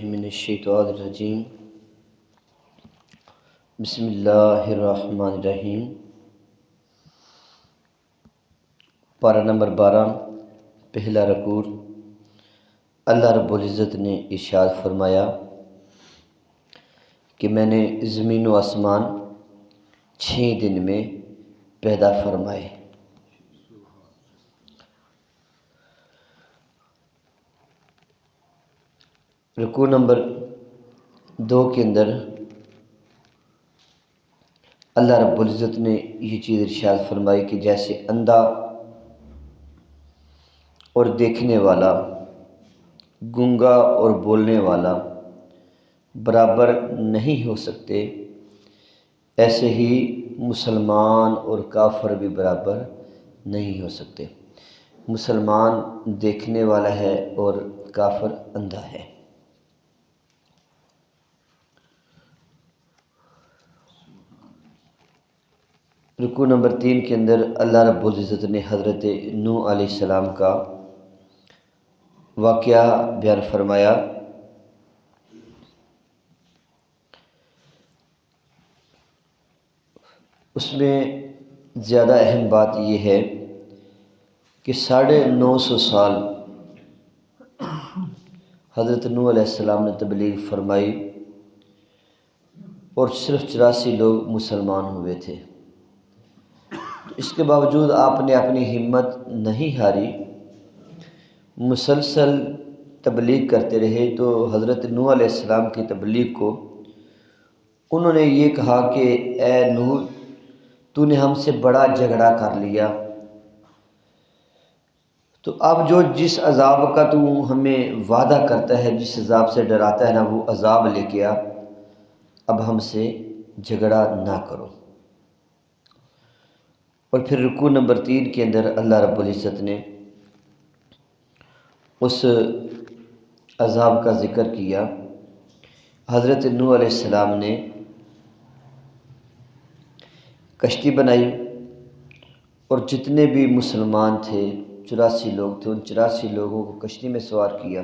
من الشیطان الرجیم بسم اللہ الرحمن الرحیم۔ پارہ نمبر 12، پہلا رکوع۔ اللہ رب العزت نے ارشاد فرمایا کہ میں نے زمین و آسمان 6 دن میں پیدا فرمائے۔ رکوع نمبر 2 کے اندر اللہ رب العزت نے یہ چیز ارشاد فرمائی کہ جیسے اندھا اور دیکھنے والا، گونگا اور بولنے والا برابر نہیں ہو سکتے، ایسے ہی مسلمان اور کافر بھی برابر نہیں ہو سکتے۔ مسلمان دیکھنے والا ہے اور کافر اندھا ہے۔ رکوع نمبر 3 کے اندر اللہ رب العزت نے حضرت نوح علیہ السلام کا واقعہ بیان فرمایا۔ اس میں زیادہ اہم بات یہ ہے کہ 950 سال حضرت نوح علیہ السلام نے تبلیغ فرمائی اور صرف 84 لوگ مسلمان ہوئے تھے۔ اس کے باوجود آپ نے اپنی ہمت نہیں ہاری، مسلسل تبلیغ کرتے رہے۔ تو حضرت نوح علیہ السلام کی تبلیغ کو انہوں نے یہ کہا کہ اے نوح، تو نے ہم سے بڑا جھگڑا کر لیا، تو اب جس عذاب کا تو ہمیں وعدہ کرتا ہے، جس عذاب سے ڈراتا ہے نا، وہ عذاب لے کے آ، اب ہم سے جھگڑا نہ کرو۔ اور پھر رکوع نمبر 3 کے اندر اللہ رب العزت نے اس عذاب کا ذکر کیا۔ حضرت نوح علیہ السلام نے کشتی بنائی اور جتنے بھی مسلمان تھے، 84 لوگ تھے، ان 84 لوگوں کو کشتی میں سوار کیا۔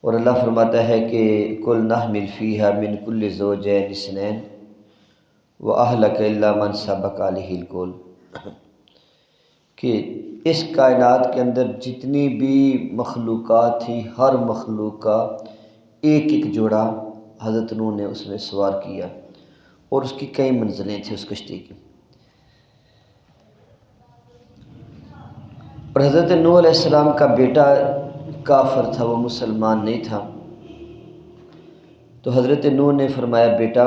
اور اللہ فرماتا ہے کہ کل نحمل فیہا من کل زوجین اثنین وَأَهْلَكَ إِلَّا مَنْ سَبَقَ عَلَيْهِ الْقَوْلُ، کہ اس کائنات کے اندر جتنی بھی مخلوقات تھی، ہر مخلوق کا ایک ایک جوڑا حضرت نوح نے اس میں سوار کیا، اور اس کی کئی منزلیں تھیں اس کشتی کی۔ اور حضرت نوح علیہ السلام کا بیٹا کافر تھا، وہ مسلمان نہیں تھا۔ تو حضرت نوح نے فرمایا، بیٹا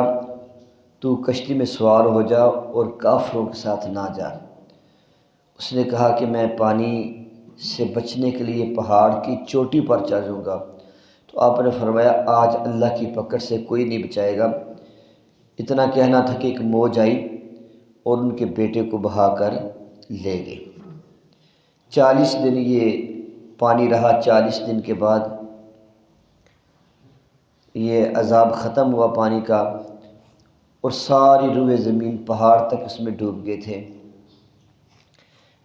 تو کشتی میں سوار ہو جا اور کافروں کے ساتھ نہ جا۔ اس نے کہا کہ میں پانی سے بچنے کے لیے پہاڑ کی چوٹی پر چڑھوں گا۔ تو آپ نے فرمایا، آج اللہ کی پکڑ سے کوئی نہیں بچائے گا۔ اتنا کہنا تھا کہ ایک موج آئی اور ان کے بیٹے کو بہا کر لے گئے۔ 40 دن یہ پانی رہا۔ 40 دن کے بعد یہ عذاب ختم ہوا پانی کا، اور ساری روئے زمین پہاڑ تک اس میں ڈوب گئے تھے۔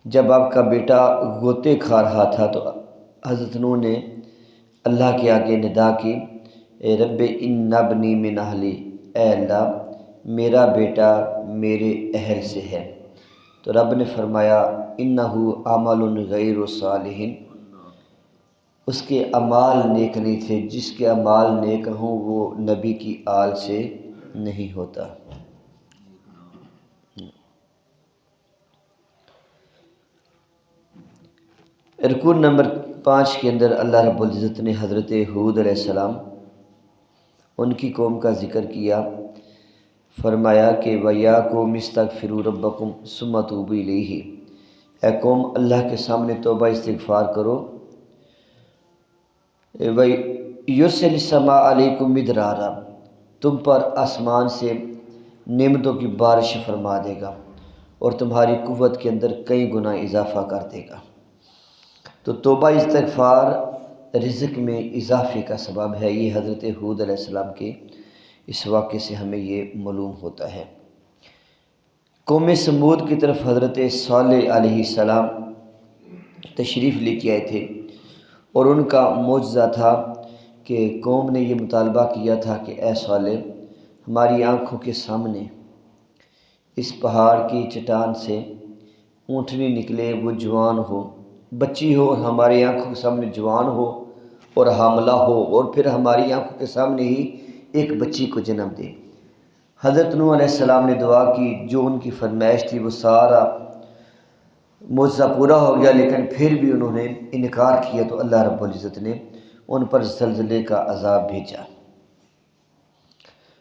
جب آپ کا بیٹا غوطے کھا رہا تھا تو حضرت نوح نے اللہ کے آگے ندا کی، اے رب ان ابنی من اہلی، اے اللہ میرا بیٹا میرے اہل سے ہے۔ تو رب نے فرمایا، انہ عمل غیر صالح، اس کے اعمال نیک نہیں تھے، جس کے اعمال نیک ہوں وہ نبی کی آل سے نہیں ہوتا۔ رکوع نمبر 5 کے اندر اللہ رب العزت نے حضرت ہود علیہ السلام، ان کی قوم کا ذکر کیا۔ فرمایا کہ وَيَا قَوْمِ اسْتَغْفِرُوا رَبَّكُمْ ثُمَّ تُوبُوا إِلَيْهِ، اے قوم اللہ کے سامنے توبہ استغفار کرو۔ وَيُرْسِلِ السَّمَاءَ عَلَيْكُمْ مِدْرَارًا، تم پر آسمان سے نعمتوں کی بارش فرما دے گا اور تمہاری قوت کے اندر کئی گنا اضافہ کر دے گا۔ تو توبہ استغفار رزق میں اضافے کا سبب ہے۔ یہ حضرت ہود علیہ السلام کے اس واقعے سے ہمیں یہ معلوم ہوتا ہے۔ قوم سمود کی طرف حضرت صالح علیہ السلام تشریف لے کے آئے تھے، اور ان کا معجزہ تھا کہ قوم نے یہ مطالبہ کیا تھا کہ اے صالح، ہماری آنکھوں کے سامنے اس پہاڑ کی چٹان سے اونٹنی نکلے، وہ جوان ہو، بچی ہو، اور ہماری آنکھوں کے سامنے جوان ہو اور حاملہ ہو، اور پھر ہماری آنکھوں کے سامنے ہی ایک بچی کو جنم دے۔ حضرت نوح علیہ السلام نے دعا کی، جو ان کی فرمائش تھی وہ سارا معجزہ پورا ہو گیا، لیکن پھر بھی انہوں نے انکار کیا تو اللہ رب العزت نے ان پر زلزلے کا عذاب بھیجا۔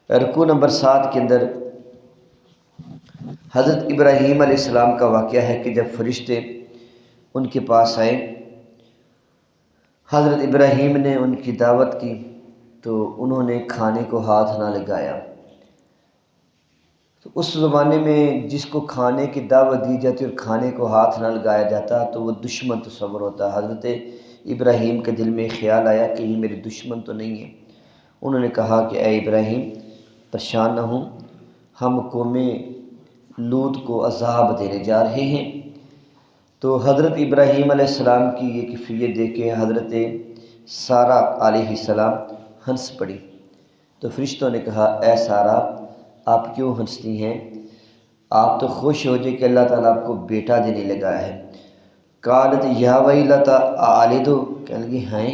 رکوع نمبر 7 کے اندر حضرت ابراہیم علیہ السلام کا واقعہ ہے کہ جب فرشتے ان کے پاس آئے، حضرت ابراہیم نے ان کی دعوت کی تو انہوں نے کھانے کو ہاتھ نہ لگایا۔ تو اس زمانے میں جس کو کھانے کی دعوت دی جاتی اور کھانے کو ہاتھ نہ لگایا جاتا تو وہ دشمن تصور ہوتا۔ حضرت ابراہیم کے دل میں خیال آیا کہ یہ میرے دشمن تو نہیں ہے۔ انہوں نے کہا کہ اے ابراہیم، پریشان نہ ہوں، ہم قوم لوط کو عذاب دینے جا رہے ہیں۔ تو حضرت ابراہیم علیہ السلام کی یہ کیفیت دیکھ کے حضرت سارہ علیہ السلام ہنس پڑی۔ تو فرشتوں نے کہا، اے سارہ، آپ کیوں ہنستی ہیں؟ آپ تو خوش ہو جائے کہ اللہ تعالیٰ آپ کو بیٹا دینے لگا ہے۔ قالت یا ویلتا االد، کہنے لگی ہائے،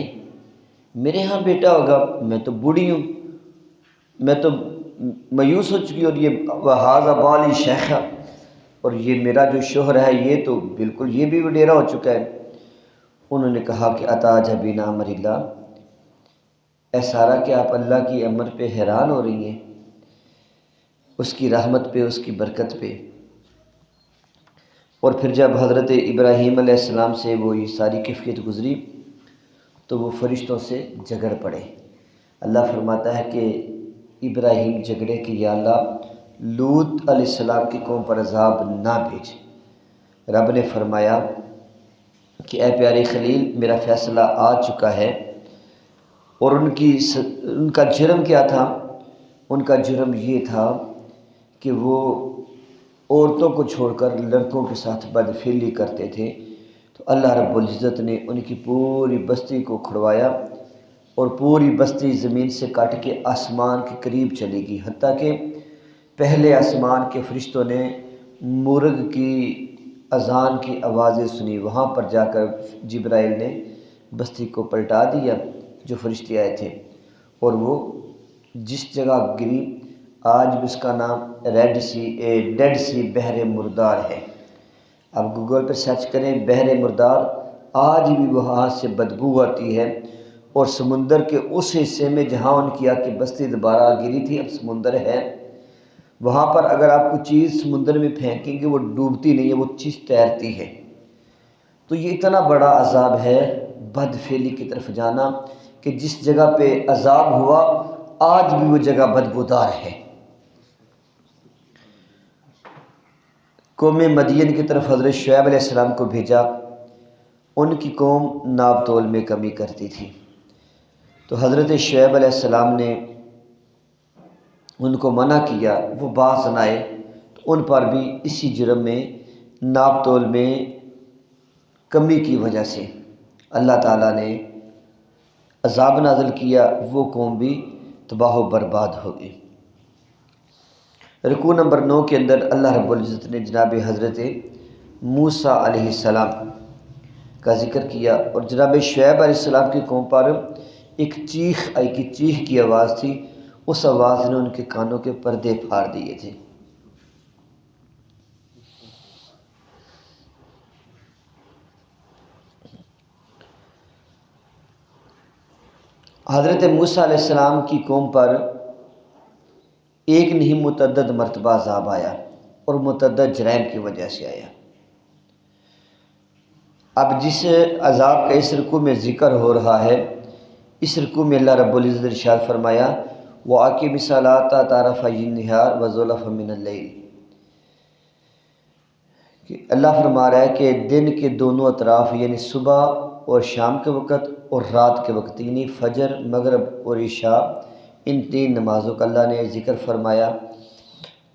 میرے ہاں بیٹا ہوگا، میں تو بوڑھی ہوں، میں تو مایوس ہو چکی، اور یہ وہذا بالی شیخا، اور یہ میرا جو شوہر ہے یہ تو بالکل یہ بھی وڈیرا ہو چکا ہے۔ انہوں نے کہا کہ اتعجبین امر اللہ، اے سارہ، کہ آپ اللہ کی امر پہ حیران ہو رہی ہیں، اس کی رحمت پہ، اس کی برکت پہ۔ اور پھر جب حضرت ابراہیم علیہ السلام سے وہ یہ ساری کیفیت گزری تو وہ فرشتوں سے جھگڑ پڑے۔ اللہ فرماتا ہے کہ ابراہیم جھگڑے کہ یا اللہ، لوط علیہ السلام کی قوم پر عذاب نہ بھیج۔ رب نے فرمایا کہ اے پیارے خلیل، میرا فیصلہ آ چکا ہے۔ اور ان کا جرم کیا تھا؟ ان کا جرم یہ تھا کہ وہ عورتوں کو چھوڑ کر لڑکوں کے ساتھ بدفعلی کرتے تھے۔ تو اللہ رب العزت نے ان کی پوری بستی کو کھڑوایا، اور پوری بستی زمین سے کٹ کے آسمان کے قریب چلی گئی، حتیٰ کہ پہلے آسمان کے فرشتوں نے مرغ کی اذان کی آوازیں سنی۔ وہاں پر جا کر جبرائیل نے بستی کو پلٹا دیا جو فرشتے آئے تھے، اور وہ جس جگہ گری آج بھی اس کا نام ڈیڈ سی بحر مردار ہے۔ اب گوگل پہ سرچ کریں بحر مردار، آج بھی وہاں سے بدبو آتی ہے، اور سمندر کے اس حصے میں جہاں ان کی آ کے بستی دوبارہ گری تھی اب سمندر ہے۔ وہاں پر اگر آپ کوئی چیز سمندر میں پھینکیں گے وہ ڈوبتی نہیں ہے، وہ چیز تیرتی ہے۔ تو یہ اتنا بڑا عذاب ہے بد فعلی کی طرف جانا کہ جس جگہ پہ عذاب ہوا آج بھی وہ جگہ بدبودار ہے۔ قوم مدین کی طرف حضرت شعیب علیہ السلام کو بھیجا، ان کی قوم ناپ تول میں کمی کرتی تھی، تو حضرت شعیب علیہ السلام نے ان کو منع کیا، وہ باز نہ آئے تو ان پر بھی اسی جرم میں ناپ تول میں کمی کی وجہ سے اللہ تعالیٰ نے عذاب نازل کیا، وہ قوم بھی تباہ و برباد ہو گئی۔ رکوع نمبر 9 کے اندر اللہ رب العزت نے جناب حضرت موسیٰ علیہ السلام کا ذکر کیا، اور جناب شعیب علیہ السلام کی قوم پر ایک چیخ آئی کہ چیخ کی آواز تھی، اس آواز نے ان کے کانوں کے پردے پھاڑ دیے تھے۔ حضرت موسیٰ علیہ السلام کی قوم پر ایک نہیں متعدد مرتبہ عذاب آیا، اور متعدد جرائم کی وجہ سے آیا۔ اب جس عذاب کا اس رکوع میں ذکر ہو رہا ہے، اس رکوع میں اللہ رب العزت نے ارشاد فرمایا وَأَقِمِ الصَّلَاةَ طَرَفَيِ النَّهَارِ وَزُلَفًا مِنَ اللَّيْلِ، کہ اللہ فرما رہا ہے کہ دن کے دونوں اطراف یعنی صبح اور شام کے وقت اور رات کے وقت، یعنی فجر، مغرب اور عشاء، ان 3 نمازوں کا اللہ نے ذکر فرمایا۔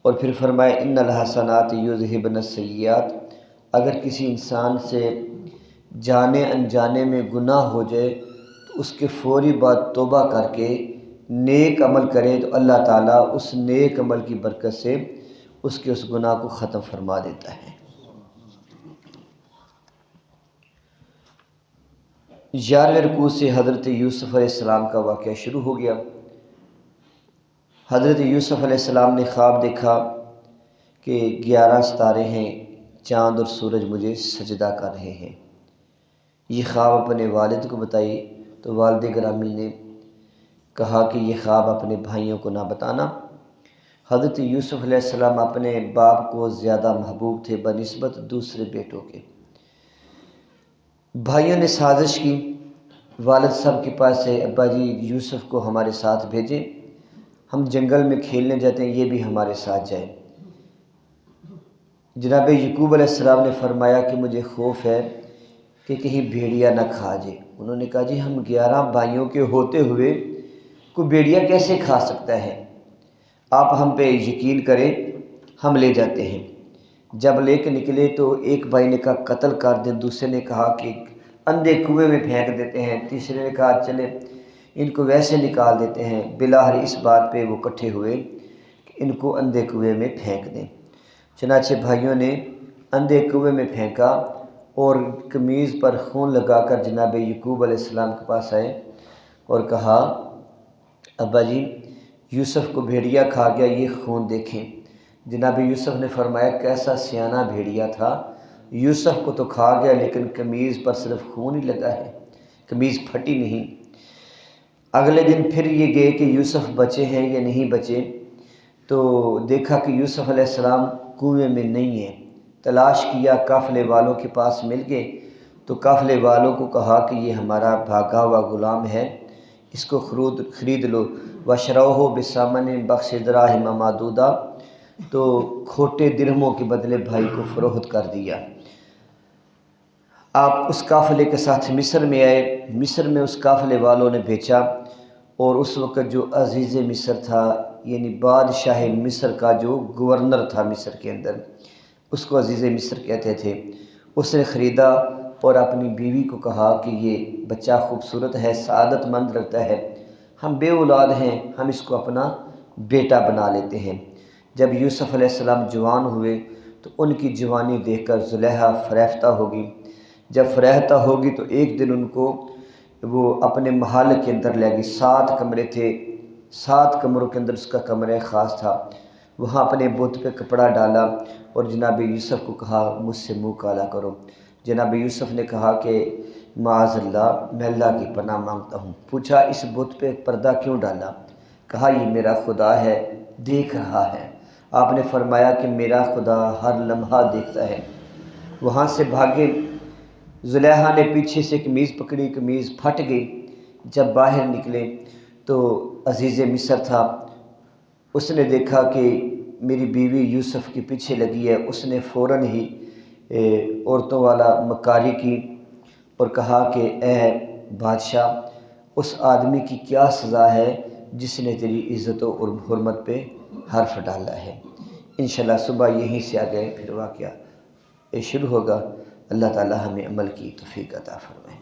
اور پھر فرمایا ان الحسنات یذہبن السیئات، اگر کسی انسان سے جانے انجانے میں گناہ ہو جائے تو اس کے فوری بعد توبہ کر کے نیک عمل کرے تو اللہ تعالیٰ اس نیک عمل کی برکت سے اس کے اس گناہ کو ختم فرما دیتا ہے۔ 11ویں رکوع سے حضرت یوسف علیہ السلام کا واقعہ شروع ہو گیا۔ حضرت یوسف علیہ السلام نے خواب دیکھا کہ 11 ستارے ہیں، چاند اور سورج مجھے سجدہ کر رہے ہیں۔ یہ خواب اپنے والد کو بتائی تو والد گرامی نے کہا کہ یہ خواب اپنے بھائیوں کو نہ بتانا۔ حضرت یوسف علیہ السلام اپنے باپ کو زیادہ محبوب تھے بنسبت دوسرے بیٹوں کے۔ بھائیوں نے سازش کی، والد صاحب کے پاس سے، ابا جی یوسف کو ہمارے ساتھ بھیجیں، ہم جنگل میں کھیلنے جاتے ہیں، یہ بھی ہمارے ساتھ جائیں۔ جناب یعقوب علیہ السلام نے فرمایا کہ مجھے خوف ہے کہ کہیں بھیڑیا نہ کھا جائے۔ انہوں نے کہا جی ہم 11 بھائیوں کے ہوتے ہوئے کوئی بھیڑیا کیسے کھا سکتا ہے، آپ ہم پہ یقین کریں، ہم لے جاتے ہیں۔ جب لے کے نکلے تو ایک بھائی نے کہا قتل کر دیں، دوسرے نے کہا کہ اندھے کنویں میں پھینک دیتے ہیں، تیسرے نے کہا چلے ان کو ویسے نکال دیتے ہیں۔ بلاخر اس بات پہ وہ اکٹھے ہوئے کہ ان کو اندھے کنویں میں پھینک دیں۔ چنانچہ بھائیوں نے اندھے کنویں میں پھینکا اور قمیض پر خون لگا کر جناب یعقوب علیہ السلام کے پاس آئے اور کہا ابا جی یوسف کو بھیڑیا کھا گیا، یہ خون دیکھیں۔ جناب یوسف نے فرمایا کیسا سیانہ بھیڑیا تھا، یوسف کو تو کھا گیا لیکن قمیض پر صرف خون ہی لگا ہے، قمیض پھٹی نہیں۔ اگلے دن پھر یہ گئے کہ یوسف بچے ہیں یا نہیں بچے، تو دیکھا کہ یوسف علیہ السلام کنویں میں نہیں ہیں۔ تلاش کیا، قافلے والوں کے پاس مل گئے تو قافلے والوں کو کہا کہ یہ ہمارا بھاگا ہوا غلام ہے، اس کو خرید لو۔ وَشَرَوْهُ بِثَمَنٍ بَخْسٍ دَرَاهِمَ مَعْدُودَةٍ، تو کھوٹے درہموں کے بدلے بھائی کو فروخت کر دیا۔ آپ اس قافلے کے ساتھ مصر میں آئے، مصر میں اس قافلے والوں نے بیچا، اور اس وقت جو عزیز مصر تھا یعنی بادشاہ مصر کا جو گورنر تھا مصر کے اندر، اس کو عزیز مصر کہتے تھے، اس نے خریدا اور اپنی بیوی کو کہا کہ یہ بچہ خوبصورت ہے، سعادت مند لگتا ہے، ہم بے اولاد ہیں، ہم اس کو اپنا بیٹا بنا لیتے ہیں۔ جب یوسف علیہ السلام جوان ہوئے تو ان کی جوانی دیکھ کر زلیخا فریفتہ ہوگی۔ جب فریفتہ ہوگی تو ایک دن ان کو وہ اپنے محل کے اندر لے گئی۔ 7 کمرے تھے، 7 کمروں کے اندر اس کا کمرہ خاص تھا، وہاں اپنے بت پہ کپڑا ڈالا اور جناب یوسف کو کہا مجھ سے منہ کالا کرو۔ جناب یوسف نے کہا کہ معاذ اللہ، میں اللہ کی پناہ مانگتا ہوں۔ پوچھا اس بت پہ پردہ کیوں ڈالا؟ کہا یہ میرا خدا ہے، دیکھ رہا ہے۔ آپ نے فرمایا کہ میرا خدا ہر لمحہ دیکھتا ہے۔ وہاں سے بھاگے، زلیخا نے پیچھے سے قمیض پکڑی، قمیض پھٹ گئی۔ جب باہر نکلے تو عزیز مصر تھا، اس نے دیکھا کہ میری بیوی یوسف کے پیچھے لگی ہے، اس نے فوراً ہی عورتوں والا مکاری کی اور کہا کہ اے بادشاہ، اس آدمی کی کیا سزا ہے جس نے تیری عزت و حرمت پہ حرف ڈالا ہے۔ انشاءاللہ صبح یہیں سے آگے پھر واقعہ شروع ہوگا۔ اللہ تعالی ہمیں عمل کی توفیق عطا فرمائے۔